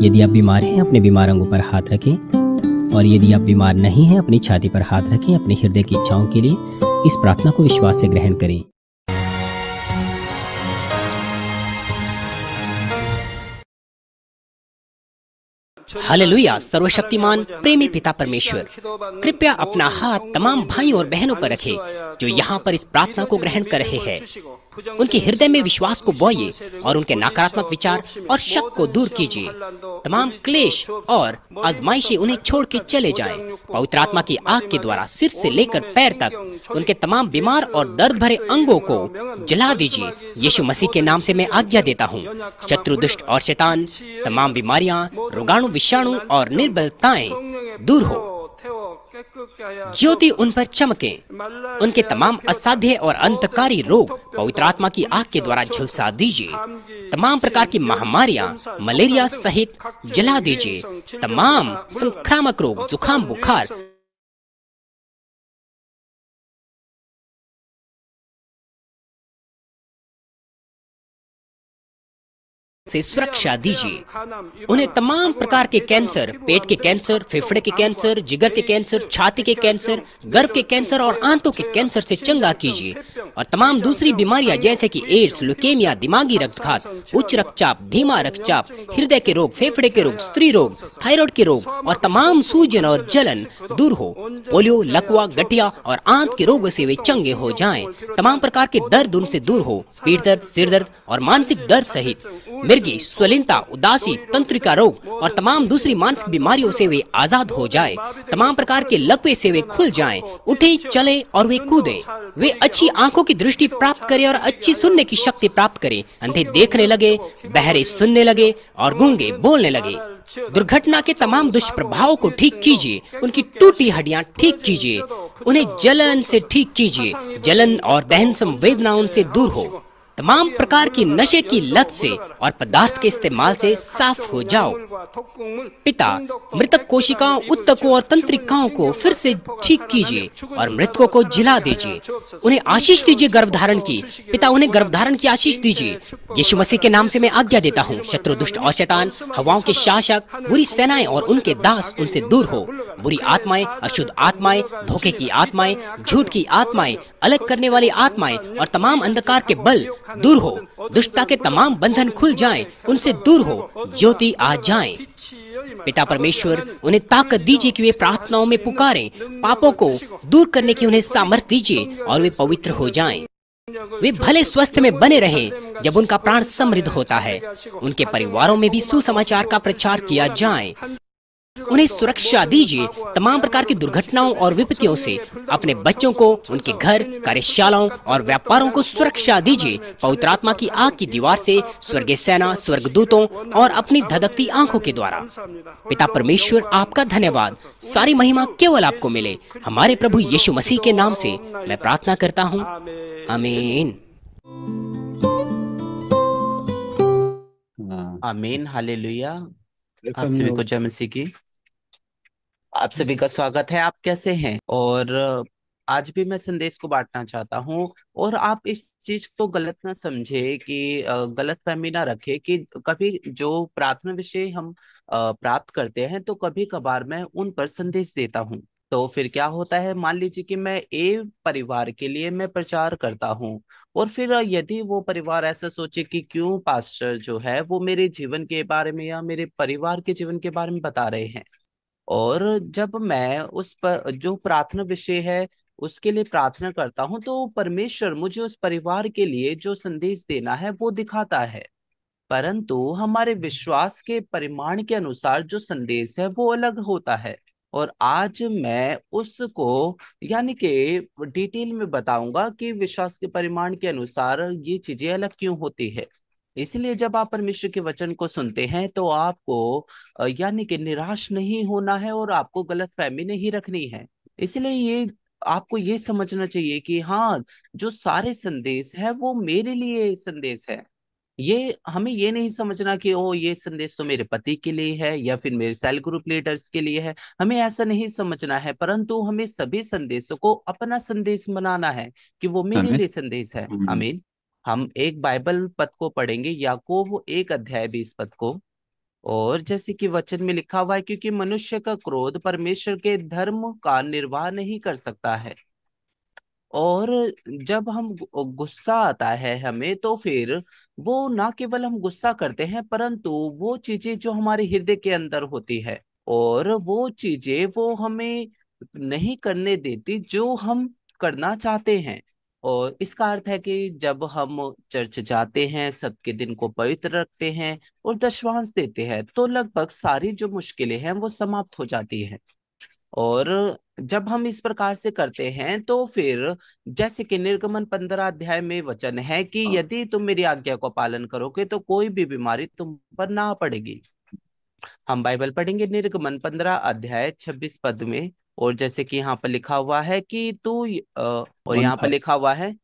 यदि आप बीमार हैं, अपने बीमार अंगों पर हाथ रखें, और यदि आप बीमार नहीं हैं, अपनी छाती पर हाथ रखें अपने हृदय की इच्छाओं के लिए। इस प्रार्थना को विश्वास से ग्रहण करें। हालेलुया। सर्वशक्तिमान प्रेमी पिता परमेश्वर, कृपया अपना हाथ तमाम भाइयों और बहनों पर रखें जो यहाँ पर इस प्रार्थना को ग्रहण कर रहे हैं। उनके हृदय में विश्वास को बोइए और उनके नकारात्मक विचार और शक को दूर कीजिए। तमाम क्लेश और आजमाइशें उन्हें छोड़ के चले जाएं। पवित्र आत्मा की आग के द्वारा सिर से लेकर पैर तक उनके तमाम बीमार और दर्द भरे अंगों को जला दीजिए। यीशु मसीह के नाम से मैं आज्ञा देता हूँ, शत्रु, दुष्ट और शैतान, तमाम बीमारियां, रोगाणु, विषाणु और निर्बलताएं दूर हो। ज्योति उन पर चमके। उनके तमाम असाध्य और अंतकारी रोग पवित्र आत्मा की आग के द्वारा झुलसा दीजिए। तमाम प्रकार की महामारियां, मलेरिया सहित जला दीजिए। तमाम संक्रामक रोग, जुकाम, बुखार से सुरक्षा दीजिए। उन्हें तमाम प्रकार के कैंसर, पेट के कैंसर, फेफड़े के कैंसर, जिगर के कैंसर, छाती के कैंसर, गर्भ के कैंसर और आंतों के कैंसर से चंगा कीजिए। और तमाम दूसरी बीमारियां जैसे कि एड्स, ल्यूकेमिया, दिमागी रक्तघात, उच्च रक्तचाप, धीमा रक्तचाप, हृदय के रोग, फेफड़े के रोग, स्त्री रोग, थायराइड के रोग और तमाम सूजन और जलन दूर हो। पोलियो, लकवा, गठिया और आंत के रोगों से वे चंगे हो जाएं। तमाम प्रकार के दर्द उनसे दूर हो। पीठ दर्द, सिर दर्द और मानसिक दर्द सहित मिर्गी, स्वलीनता, उदासी, तंत्रिका रोग और तमाम दूसरी मानसिक बीमारियों से वे आजाद हो जाए। तमाम प्रकार के लकवे से वे खुल जाएं, उठे, चले और वे कूदे। वे अच्छी आंखों की दृष्टि प्राप्त करें और अच्छी सुनने की शक्ति प्राप्त करें। अंधे देखने लगे, बहरे सुनने लगे और गूंगे बोलने लगे। दुर्घटना के तमाम दुष्प्रभावों को ठीक कीजिए। उनकी टूटी हड्डियां ठीक कीजिए। उन्हें जलन से ठीक कीजिए। जलन और दहन संवेदनाओं से दूर हो। तमाम प्रकार की नशे की लत से और पदार्थ के इस्तेमाल से साफ हो जाओ। पिता, मृतक कोशिकाओं, उत्तकों और तंत्रिकाओं को फिर से ठीक कीजिए और मृतकों को जिला दीजिए। उन्हें आशीष दीजिए गर्भधारण की। पिता, उन्हें गर्भधारण की आशीष दीजिए। यीशु मसीह के नाम से मैं आज्ञा देता हूँ, शत्रु, दुष्ट और शैतान, हवाओं के शासक, बुरी सेनाएं और उनके दास उनसे दूर हो। बुरी आत्माएं, अशुद्ध आत्माएं, धोखे की आत्माएं, झूठ की आत्माएं, अलग करने वाली आत्माएं और तमाम अंधकार के बल दूर हो। दुष्टता के तमाम बंधन खुल जाएं, उनसे दूर हो, ज्योति आ जाए। पिता परमेश्वर, उन्हें ताकत दीजिए कि वे प्रार्थनाओं में पुकारें। पापों को दूर करने की उन्हें सामर्थ्य दीजिए और वे पवित्र हो जाएं। वे भले स्वस्थ में बने रहें। जब उनका प्राण समृद्ध होता है, उनके परिवारों में भी सुसमाचार का प्रचार किया जाए। उन्हें सुरक्षा दीजिए तमाम प्रकार की दुर्घटनाओं और विपत्तियों से। अपने बच्चों को, उनके घर, कार्यशालाओं और व्यापारों को सुरक्षा दीजिए। पवित्र आत्मा की आग की दीवार से, स्वर्गीय सेना, स्वर्गदूतों और अपनी धधकती आंखों के द्वारा। पिता परमेश्वर, आपका धन्यवाद। सारी महिमा केवल आपको मिले। हमारे प्रभु यीशु मसीह के नाम से मैं प्रार्थना करता हूँ, आमीन। आमीन। हालेलुया। आप सभी को जय मसीह की। आप सभी का स्वागत है। आप कैसे हैं? और आज भी मैं संदेश को बांटना चाहता हूं, और आप इस चीज को गलत ना समझे कि गलत फहमी ना रखे कि कभी जो प्रार्थना विषय हम प्राप्त करते हैं तो कभी कभार मैं उन पर संदेश देता हूं। तो फिर क्या होता है, मान लीजिए कि मैं एक परिवार के लिए मैं प्रचार करता हूं, और फिर यदि वो परिवार ऐसा सोचे कि क्यों पास्टर जो है वो मेरे जीवन के बारे में या मेरे परिवार के जीवन के बारे में बता रहे हैं, और जब मैं उस पर जो प्रार्थना विषय है उसके लिए प्रार्थना करता हूं, तो परमेश्वर मुझे उस परिवार के लिए जो संदेश देना है वो दिखाता है। परंतु हमारे विश्वास के परिमाण के अनुसार जो संदेश है वो अलग होता है। और आज मैं उसको यानी कि डिटेल में बताऊंगा कि विश्वास के परिमाण के अनुसार ये चीजें अलग क्यों होती है। इसलिए जब आप परमेश्वर के वचन को सुनते हैं तो आपको यानी कि निराश नहीं होना है और आपको गलत फहमी नहीं रखनी है। इसलिए ये आपको ये समझना चाहिए कि हाँ, जो सारे संदेश है वो मेरे लिए संदेश है। ये हमें ये नहीं समझना कि ओ ये संदेश तो मेरे पति के लिए है या फिर मेरे सेल ग्रुप लीडर्स के लिए है। हमें ऐसा नहीं समझना है, परंतु हमें सभी संदेशों को अपना संदेश बनाना है कि वो मेरे लिए संदेश है। आमीन। हम एक बाइबल पद को पढ़ेंगे, याकूब 1 अध्याय 20 पद को। और जैसे कि वचन में लिखा हुआ है, क्योंकि मनुष्य का क्रोध परमेश्वर के धर्म का निर्वाह नहीं कर सकता है। और जब हम गुस्सा आता है हमें, तो फिर वो ना केवल हम गुस्सा करते हैं, परंतु वो चीजें जो हमारे हृदय के अंदर होती है, और वो चीजें वो हमें नहीं करने देती जो हम करना चाहते हैं। और इसका अर्थ है कि जब हम चर्च जाते हैं, सबके दिन को पवित्र रखते हैं और दशवांश देते हैं, तो लगभग सारी जो मुश्किलें हैं वो समाप्त हो जाती हैं। और जब हम इस प्रकार से करते हैं, तो फिर जैसे कि निर्गमन 15 अध्याय में वचन है कि यदि तुम मेरी आज्ञा को पालन करोगे तो कोई भी बीमारी तुम पर ना पड़ेगी। हम बाइबल पढ़ेंगे निर्गमन 15 अध्याय 26 पद में। और जैसे कि यहाँ पर लिखा हुआ है कि और यहाँ पर लिखा हुआ है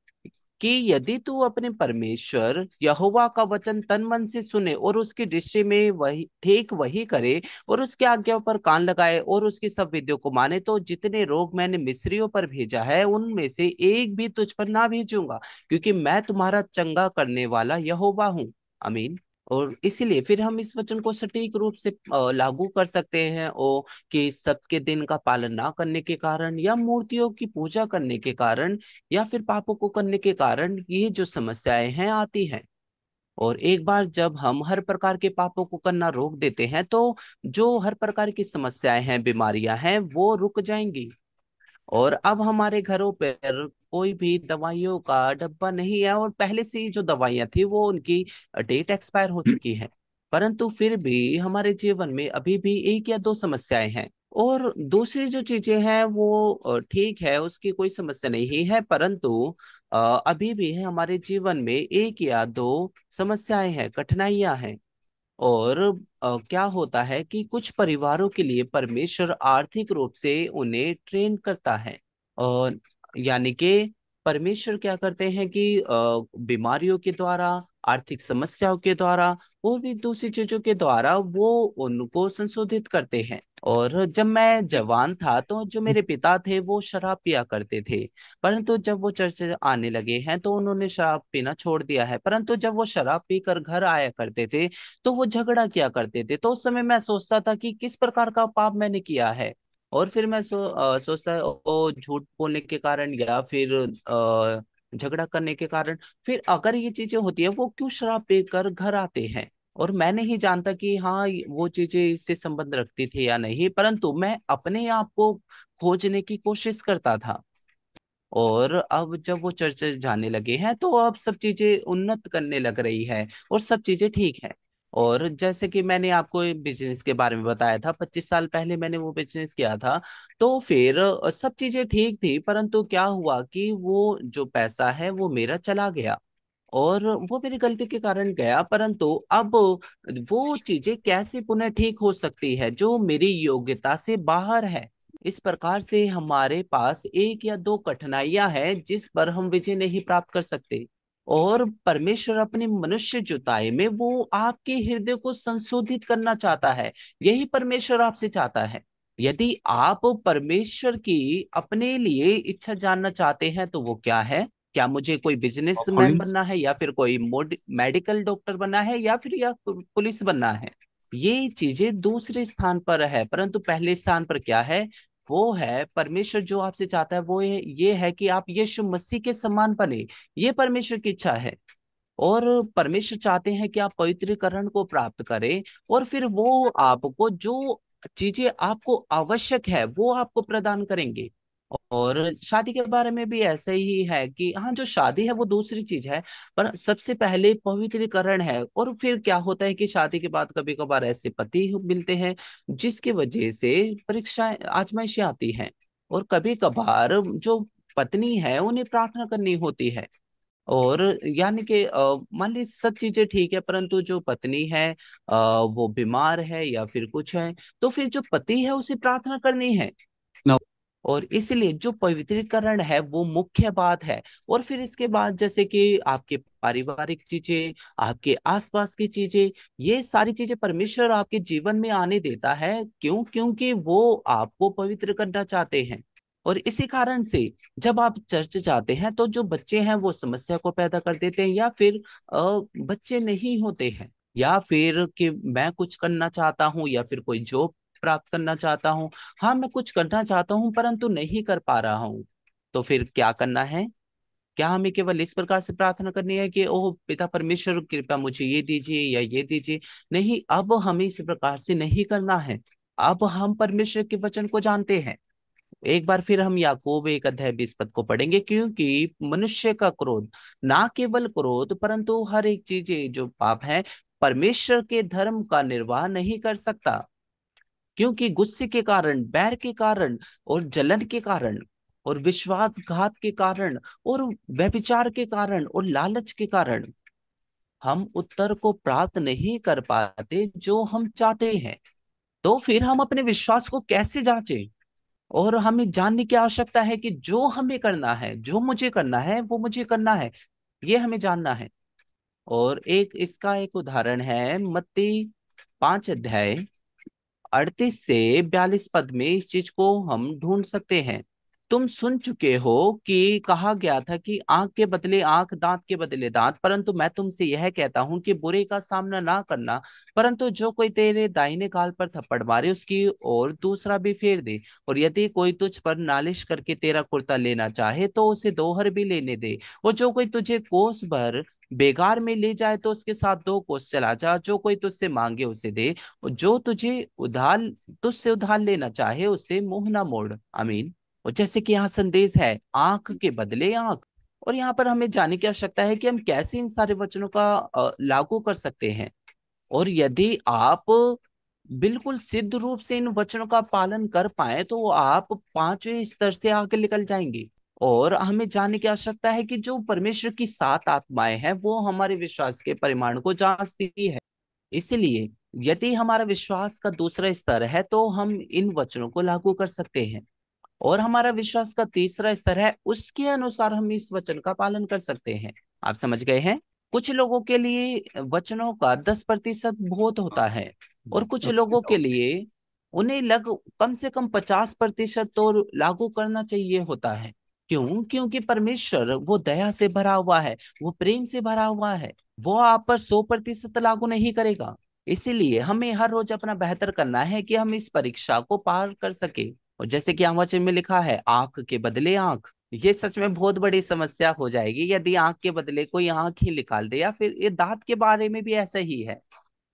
कि यदि तू अपने परमेश्वर यहोवा का वचन तन मन से सुने और उसकी दृष्टि में वही ठीक वही करे, और उसके आज्ञाओं पर कान लगाए और उसकी सब विधियों को माने, तो जितने रोग मैंने मिस्रियों पर भेजा है उनमें से एक भी तुझ पर ना भेजूंगा, क्योंकि मैं तुम्हारा चंगा करने वाला यहोवा हूँ। आमीन। और इसीलिए फिर हम इस वचन को सटीक रूप से लागू कर सकते हैं, और कि सबके दिन का पालन ना करने के कारण, या मूर्तियों की पूजा करने के कारण, या फिर पापों को करने के कारण ये जो समस्याएं हैं आती हैं। और एक बार जब हम हर प्रकार के पापों को करना रोक देते हैं, तो जो हर प्रकार की समस्याएं हैं, बीमारियां हैं, वो रुक जाएंगी। और अब हमारे घरों पर कोई भी दवाइयों का डब्बा नहीं है, और पहले से ही जो दवाइयां थी वो उनकी डेट एक्सपायर हो चुकी है। परंतु फिर भी हमारे जीवन में अभी भी एक या दो समस्याएं हैं। और दूसरी जो चीजें हैं वो ठीक है, उसकी कोई समस्या नहीं है, परंतु अभी भी है हमारे जीवन में एक या दो समस्याएं हैं, कठिनाइयां हैं। और क्या होता है कि कुछ परिवारों के लिए परमेश्वर आर्थिक रूप से उन्हें ट्रेन करता है। और यानी कि परमेश्वर क्या करते हैं कि बीमारियों के द्वारा, आर्थिक समस्याओं के द्वारा, और भी दूसरी चीजों के द्वारा वो उनको संशोधित करते हैं। और जब मैं जवान था, तो जो मेरे पिता थे वो शराब पिया करते थे, परंतु जब वो चर्च आने लगे हैं तो उन्होंने शराब पीना छोड़ दिया है। परंतु जब वो शराब पीकर घर आया करते थे, तो वो झगड़ा किया करते थे। तो उस समय मैं सोचता था कि किस प्रकार का पाप मैंने किया है। और फिर मैं सोचता ओ झूठ बोलने के कारण, या फिर झगड़ा करने के कारण, फिर अगर ये चीजें होती है, वो क्यों शराब पीकर घर आते हैं। और मैं नहीं जानता कि हाँ वो चीजें इससे संबंध रखती थी या नहीं, परंतु मैं अपने आप को खोजने की कोशिश करता था। और अब जब वो चर्च जाने लगे हैं, तो अब सब चीजें उन्नत करने लग रही है और सब चीजें ठीक है। और जैसे कि मैंने आपको बिजनेस के बारे में बताया था, 25 साल पहले मैंने वो बिजनेस किया था। तो फिर सब चीजें ठीक थी, परंतु क्या हुआ कि वो जो पैसा है वो मेरा चला गया। और वो मेरी गलती के कारण गया, परंतु अब वो चीजें कैसे पुनः ठीक हो सकती है जो मेरी योग्यता से बाहर है। इस प्रकार से हमारे पास एक या दो कठिनाइयां हैं जिस पर हम विजय नहीं प्राप्त कर सकते। और परमेश्वर अपनी मनुष्य जुताई में वो आपके हृदय को संशोधित करना चाहता है। यही परमेश्वर आपसे चाहता है। यदि आप परमेश्वर की अपने लिए इच्छा जानना चाहते हैं, तो वो क्या है? क्या मुझे कोई बिजनेसमैन बनना है, या फिर कोई मेडिकल डॉक्टर बनना है, या फिर या पुलिस बनना है? ये चीजें दूसरे स्थान पर है, परंतु पहले स्थान पर क्या है? वो है परमेश्वर जो आपसे चाहता है, वो ये है कि आप यीशु मसीह के समान बने। ये परमेश्वर की इच्छा है। और परमेश्वर चाहते हैं कि आप पवित्रीकरण को प्राप्त करें, और फिर वो आपको जो चीजें आपको आवश्यक है वो आपको प्रदान करेंगे। और शादी के बारे में भी ऐसे ही है कि हाँ, जो शादी है वो दूसरी चीज है, पर सबसे पहले पवित्रीकरण है। और फिर क्या होता है कि शादी के बाद कभी कभार ऐसे पति मिलते हैं जिसकी वजह से परीक्षाएं, आजमाइशें आती हैं। और कभी कभार जो पत्नी है उन्हें प्रार्थना करनी होती है। और यानी कि मान ली सब चीजें ठीक है, परंतु जो पत्नी है वो बीमार है या फिर कुछ है, तो फिर जो पति है उसे प्रार्थना करनी है। और इसलिए जो पवित्रीकरण है वो मुख्य बात है। और फिर इसके बाद जैसे कि आपके पारिवारिक चीजें, आपके आसपास की चीजें, ये सारी चीजें परमेश्वर आपके जीवन में आने देता है। क्यों? क्योंकि वो आपको पवित्र करना चाहते हैं। और इसी कारण से जब आप चर्च जाते हैं, तो जो बच्चे हैं वो समस्या को पैदा कर देते हैं, या फिर बच्चे नहीं होते हैं। या फिर कि मैं कुछ करना चाहता हूँ या फिर कोई जॉब प्राप्त करना चाहता हूँ। हाँ, मैं कुछ करना चाहता हूँ परंतु नहीं कर पा रहा हूँ। तो फिर क्या करना है? क्या हमें केवल इस प्रकार से प्रार्थना करनी है कि ओह पिता परमेश्वर कृपया मुझे ये दीजिए या ये दीजिए? नहीं, अब हमें इस प्रकार से नहीं करना है। अब हम परमेश्वर के वचन को जानते हैं। एक बार फिर हम याकूब 1 अध्याय 20 पद को पढ़ेंगे, क्योंकि मनुष्य का क्रोध, ना केवल क्रोध परंतु हर एक चीज जो पाप है, परमेश्वर के धर्म का निर्वाह नहीं कर सकता। क्योंकि गुस्से के कारण, बैर के कारण और जलन के कारण और विश्वासघात के कारण और व्यभिचार के कारण और लालच के कारण हम उत्तर को प्राप्त नहीं कर पाते जो हम चाहते हैं। तो फिर हम अपने विश्वास को कैसे जांचें? और हमें जानने की आवश्यकता है कि जो हमें करना है, जो मुझे करना है वो मुझे करना है, ये हमें जानना है। और एक इसका एक उदाहरण है, मत्ती 5 अध्याय 38 से 42 पद में इस चीज को हम ढूंढ सकते हैं। तुम सुन चुके हो कि कहा गया था कि आंख के बदले आंख, दांत के बदले दांत, परंतु मैं तुमसे यह कहता हूं कि बुरे का सामना ना करना। परंतु जो कोई तेरे दाहिने गाल पर थप्पड़ मारे उसकी और दूसरा भी फेर दे। और यदि कोई तुझ पर नालिश करके तेरा कुर्ता लेना चाहे तो उसे दोहर भी लेने दे। और जो कोई तुझे कोस भर बेगार में ले जाए तो उसके साथ 2 कोस चला जा। जो कोई तुझसे मांगे उसे दे, और जो तुझसे उधार लेना चाहे उससे मुंह ना मोड़। आमीन। और जैसे कि यहाँ संदेश है, आंख के बदले आंख। और यहाँ पर हमें जानने की आवश्यकता है कि हम कैसे इन सारे वचनों का लागू कर सकते हैं। और यदि आप बिल्कुल सिद्ध रूप से इन वचनों का पालन कर पाए तो आप 5वें स्तर से आगे निकल जाएंगे। और हमें जानने की आवश्यकता है कि जो परमेश्वर की 7 आत्माएं हैं वो हमारे विश्वास के परिमाण को जांचती है। इसलिए यदि हमारा विश्वास का दूसरा स्तर है तो हम इन वचनों को लागू कर सकते हैं। और हमारा विश्वास का तीसरा स्तर है, उसके अनुसार हम इस वचन का पालन कर सकते हैं। आप समझ गए हैं? कुछ लोगों के लिए वचनों का 10% बहुत होता है, और कुछ लोगों के लिए उन्हें कम से कम 50% तो लागू करना चाहिए होता है। क्यों? क्योंकि परमेश्वर वो दया से भरा हुआ है, वो प्रेम से भरा हुआ है। वो आप पर 100% लागू नहीं करेगा। इसीलिए हमें हर रोज अपना बेहतर करना है कि हम इस परीक्षा को पार कर सके। और जैसे कि यहाँ वचन में लिखा है, आंख के बदले आंख, ये सच में बहुत बड़ी समस्या हो जाएगी यदि आंख के बदले कोई आंख ही निकाल दे। या फिर ये दांत के बारे में भी ऐसा ही है।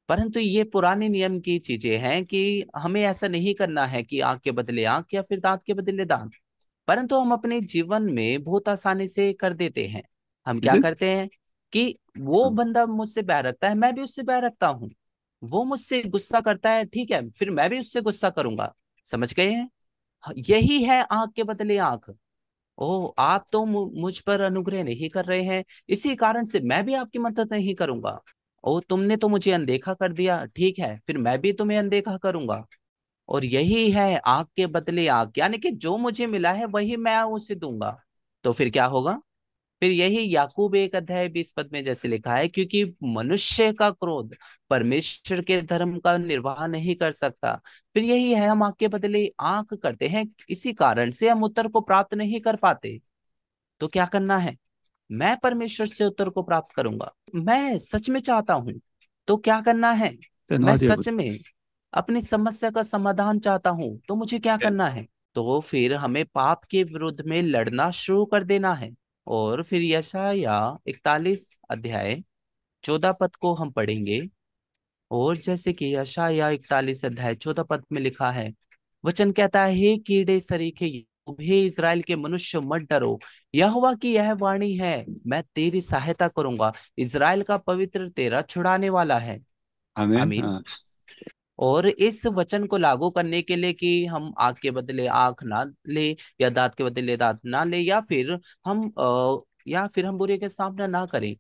परंतु ये पुराने नियम की चीजें हैं कि हमें ऐसा नहीं करना है कि आंख के बदले आंख या फिर दांत के बदले दांत। परंतु हम अपने जीवन में बहुत आसानी से कर देते हैं। हम Is क्या it? करते हैं कि वो बंदा मुझसे बैर रखता है, मैं भी उससे बैर रखता हूँ। वो मुझसे गुस्सा करता है, ठीक है, फिर मैं भी उससे गुस्सा करूंगा। समझ गए हैं? यही है आंख के बदले आंख। ओह, आप तो मुझ पर अनुग्रह नहीं कर रहे हैं, इसी कारण से मैं भी आपकी मदद नहीं करूंगा। ओ, तुमने तो मुझे अनदेखा कर दिया, ठीक है, फिर मैं भी तुम्हें अनदेखा करूंगा। और यही है आग के बदले आग, यानी कि जो मुझे मिला है वही मैं उसे दूंगा। तो फिर क्या होगा? फिर यही याकूब 1 अध्याय 20 पद में जैसे लिखा है, क्योंकि मनुष्य का क्रोध परमेश्वर के धर्म का निर्वाह नहीं कर सकता। फिर यही है, हम आग के बदले आंख करते हैं, इसी कारण से हम उत्तर को प्राप्त नहीं कर पाते। तो क्या करना है? मैं परमेश्वर से उत्तर को प्राप्त करूंगा। मैं सच में चाहता हूं, तो क्या करना है? Then मैं Hadi सच में अपनी समस्या का समाधान चाहता हूं, तो मुझे क्या करना है? तो फिर हमें पाप के विरुद्ध में लड़ना शुरू कर देना है। और फिर यशाया 41 अध्याय 14 पद को हम पढ़ेंगे। और जैसे कि यशाया 41 अध्याय 14 पद में लिखा है, वचन कहता है, हे कीड़े सरीखे याकूब, हे इज़राइल के मनुष्य मत डरो। यहोवा की यह वाणी है, मैं तेरी सहायता करूंगा, इज़राइल का पवित्र तेरा छुड़ाने वाला है। Amen. आमीन। और इस वचन को लागू करने के लिए कि हम आग के बदले आंख ना ले, या दांत के बदले दांत ना ले, या फिर हम बुरे के सामना ना करें।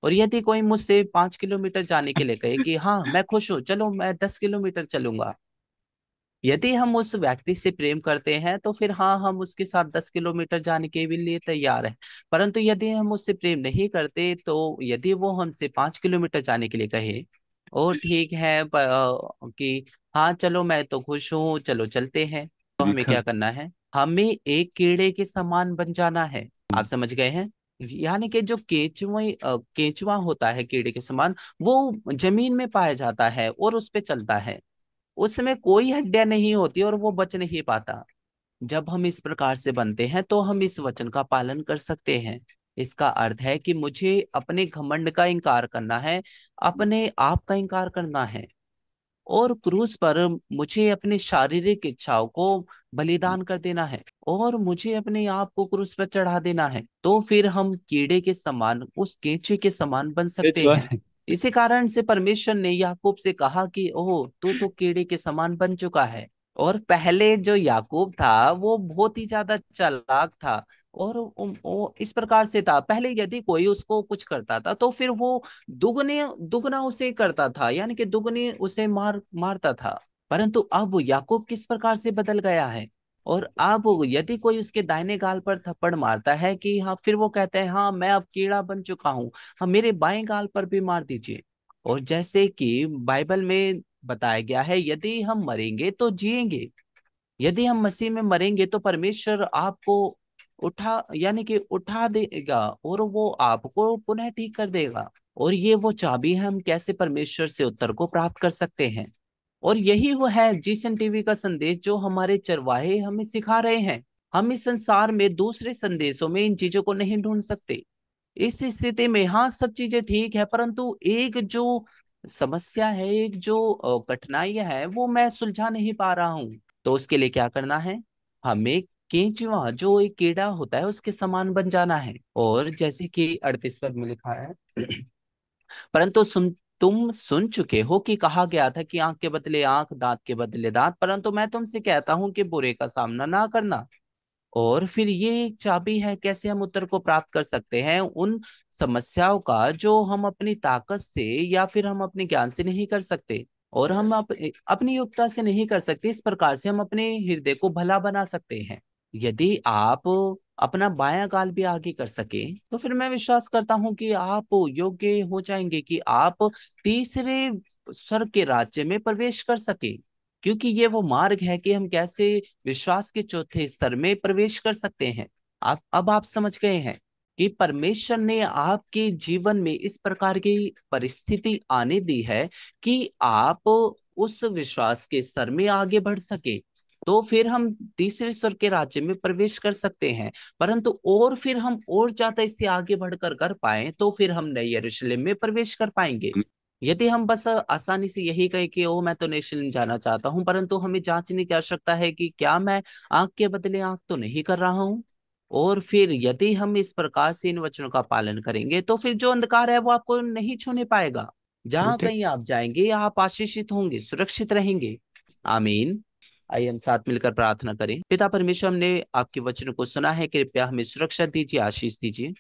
और यदि कोई मुझसे 5 किलोमीटर जाने के लिए कहे कि हाँ मैं खुश हूँ, चलो मैं 10 किलोमीटर चलूंगा। यदि हम उस व्यक्ति से प्रेम करते हैं तो फिर हाँ, हम उसके साथ 10 किलोमीटर जाने के भी लिए तैयार हैं। परंतु यदि हम उससे प्रेम नहीं करते, तो यदि वो हमसे 5 किलोमीटर जाने के लिए कहे, ओ ठीक है, कि हाँ चलो मैं तो खुश हूँ, चलो चलते हैं, तो हमें क्या Because करना है? हमें एक कीड़े के समान बन जाना है। आप समझ गए हैं? यानी कि जो केंचुआ होता है कीड़े के समान, वो जमीन में पाया जाता है और उस पे चलता है। उसमें कोई हड्डियां नहीं होती और वो बच नहीं पाता। जब हम इस प्रकार से बनते हैं तो हम इस वचन का पालन कर सकते हैं। इसका अर्थ है कि मुझे अपने घमंड का इनकार करना है, अपने आप का इनकार करना है, और क्रूस पर मुझे अपनी शारीरिक इच्छाओं को बलिदान कर देना है, और मुझे अपने आप को क्रूस पर चढ़ा देना है। तो फिर हम कीड़े के समान, उस केंचुए के समान बन सकते हैं। इसी कारण से परमेश्वर ने याकूब से कहा कि ओह, तू तो कीड़े के समान बन चुका है। और पहले जो याकूब था वो बहुत ही ज्यादा चालाक था, और वो इस प्रकार से था, पहले यदि कोई उसको कुछ करता था तो फिर वो दुगने दुगना उसे करता था, यानी कि दुगने उसे मारता था। परंतु अब याकूब किस प्रकार से बदल गया है, और अब यदि कोई उसके दाहिने गाल पर थप्पड़ मारता है कि हाँ, फिर वो कहते हैं हाँ मैं अब कीड़ा बन चुका हूँ, हाँ मेरे बाएं गाल पर भी मार दीजिए। और जैसे कि बाइबल में बताया गया है, यदि हम मरेंगे तो जिएंगे, यदि हम मसीह में मरेंगे तो परमेश्वर आपको उठा, यानी कि उठा देगा, और वो आपको पुनः ठीक कर देगा। और ये वो चाबी है, हम कैसे परमेश्वर से उत्तर को प्राप्त कर सकते हैं। और यही वो है जीसन टीवी का संदेश जो हमारे चरवाहे हमें सिखा रहे हैं। हम इस संसार में दूसरे संदेशों में इन चीजों को नहीं ढूंढ सकते। इस स्थिति में हाँ, सब चीजें ठीक है, परंतु एक जो समस्या है, एक जो कठिनाइयां है, वो मैं सुलझा नहीं पा रहा हूँ। तो उसके लिए क्या करना है, हमें केंचुआ जो एक कीड़ा होता है उसके समान बन जाना है। और जैसे कि 38 पद में लिखा है, परंतु तुम सुन चुके हो कि कहा गया था कि आंख के बदले आंख, दांत के बदले दांत, परंतु मैं तुमसे कहता हूं कि बुरे का सामना ना करना। और फिर ये एक चाबी है, कैसे हम उत्तर को प्राप्त कर सकते हैं उन समस्याओं का जो हम अपनी ताकत से या फिर हम अपने ज्ञान से नहीं कर सकते, और हम अपनी योग्यता से नहीं कर सकते। इस प्रकार से हम अपने हृदय को भला बना सकते हैं। यदि आप अपना बायां गाल भी आगे कर सके तो फिर मैं विश्वास करता हूं कि आप योग्य हो जाएंगे कि आप तीसरे स्वर्ग के राज्य में प्रवेश कर सके। क्योंकि ये वो मार्ग है कि हम कैसे विश्वास के चौथे स्तर में प्रवेश कर सकते हैं। अब आप समझ गए हैं कि परमेश्वर ने आपके जीवन में इस प्रकार की परिस्थिति आने दी है कि आप उस विश्वास के स्तर में आगे बढ़ सके। तो फिर हम तीसरे स्वर के राज्य में प्रवेश कर सकते हैं। परंतु और फिर हम और ज्यादा इससे आगे बढ़कर कर पाए तो फिर हम नए यरूशलेम में प्रवेश कर पाएंगे। यदि हम बस आसानी से यही कहे कि ओ मैं तो नेशनल जाना चाहता हूं, परंतु हमें जांचने की आवश्यकता है कि क्या मैं आंख के बदले आंख तो नहीं कर रहा हूं। और फिर यदि हम इस प्रकार से इन वचनों का पालन करेंगे तो फिर जो अंधकार है वो आपको नहीं छूने पाएगा। जहां कहीं आप जाएंगे आप आशीषित होंगे, सुरक्षित रहेंगे। आमीन। आइए हम साथ मिलकर प्रार्थना करें। पिता परमेश्वर, हमने आपके वचन को सुना है, कृपया हमें सुरक्षा दीजिए, आशीष दीजिए।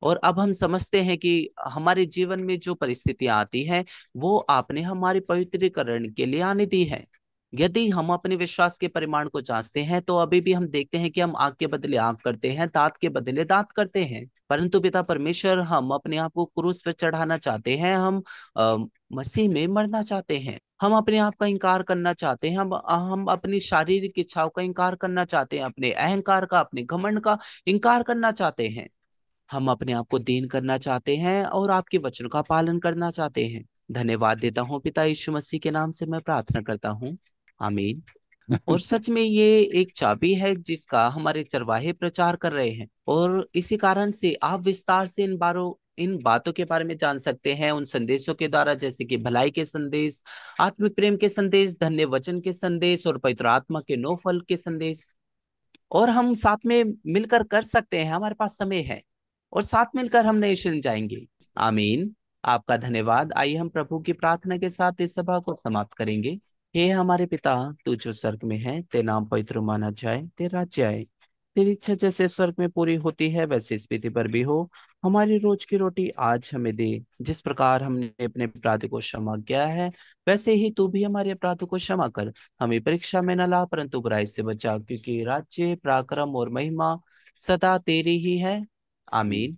और अब हम समझते हैं कि हमारे जीवन में जो परिस्थितियां आती हैं वो आपने हमारे पवित्रीकरण के लिए आने दी है। यदि हम अपने विश्वास के परिमाण को जांचते हैं तो अभी भी हम देखते हैं कि हम आंख के बदले आंख करते हैं, दांत के बदले दांत करते हैं। परंतु पिता परमेश्वर, हम अपने आप को क्रूस पर चढ़ाना चाहते हैं, हम अ, मसीह में मरना चाहते हैं, हम अपने आप का इनकार करना चाहते हैं, हम अपनी शारीरिक इच्छाओं का इनकार करना चाहते हैं, अपने अहंकार का, अपने घमंड का इनकार करना चाहते हैं। हम अपने आप को दीन करना चाहते हैं और आपके वचन का पालन करना चाहते हैं। धन्यवाद देता हूँ पिता, यीशु मसीह के नाम से मैं प्रार्थना करता हूँ। आमीन। और सच में ये एक चाबी है जिसका हमारे चरवाहे प्रचार कर रहे हैं, और इसी कारण से आप विस्तार से इन बातों के बारे में जान सकते हैं उन संदेशों के द्वारा, जैसे कि भलाई के संदेश, आत्मिक प्रेम के संदेश, धन्य वचन के संदेश और पवित्र आत्मा के 9 फल के संदेश। और हम साथ में मिलकर कर सकते हैं, हमारे पास समय है, और साथ मिलकर हम नेशन जाएंगे। आमीन। आपका धन्यवाद। आइए हम प्रभु की प्रार्थना के साथ इस सभा को समाप्त करेंगे। हे हमारे पिता, तू जो स्वर्ग में है, तेरा नाम पवित्र माना जाए, तेरा राज्य आए, तेरी इच्छा जैसे स्वर्ग में पूरी होती है वैसे इस पृथ्वी पर भी हो। हमारी रोज की रोटी आज हमें दे, जिस प्रकार हमने अपने अपराध को क्षमा किया है वैसे ही तू भी हमारे अपराधों को क्षमा कर। हमें परीक्षा में न ला, परंतु बुराई से बचा, क्योंकि राज्य, पराक्रम और महिमा सदा तेरी ही है। आमीन।